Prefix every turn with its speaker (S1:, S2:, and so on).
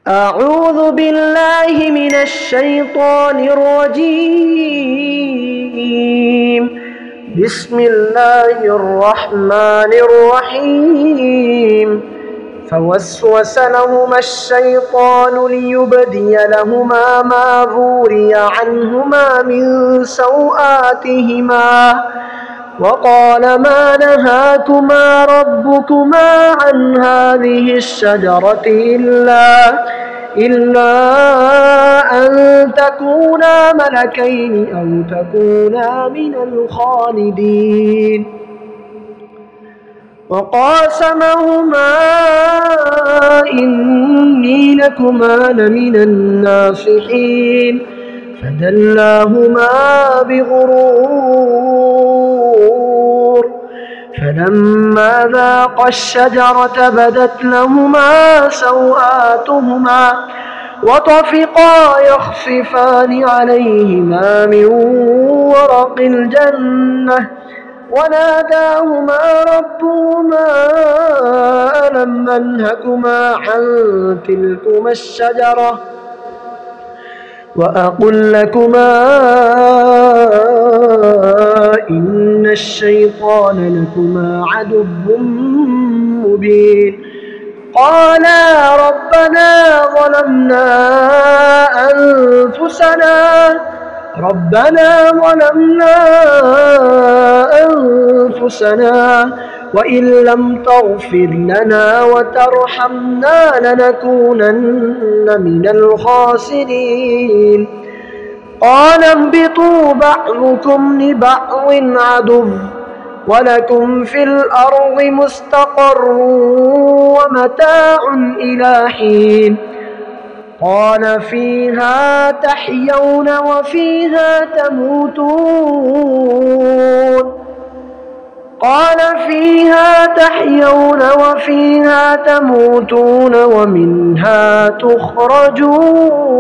S1: أعوذ بالله من الشيطان الرجيم. بسم الله الرحمن الرحيم. فوسوس لهما الشيطان ليبدي لهما ما وري عنهما من سوآتهما وقال ما نهاكما ربكما عن هذه الشجرة إلا أن تكونا ملكين أو تكونا من الخالدين. وقاسمهما إني لكما لمن الناصحين فدلاهما بغرور فلما ذاقا الشجرة بدت لهما سوآتهما وطفقا يخصفان عليهما من ورق الجنة وناداهما ربهما ألم أنهكما عن تلكما الشجرة وأقل لكما إن الشيطان لكما عدو مبين. قالا ربنا ظلمنا أنفسنا وإن لم تغفر لنا وترحمنا لنكونن من الخاسرين. قال اهبطوا بعضكم لبعض عدو ولكم في الأرض مستقر ومتاع إلى حين. قال فيها تحيون وفيها تموتون ومنها تخرجون.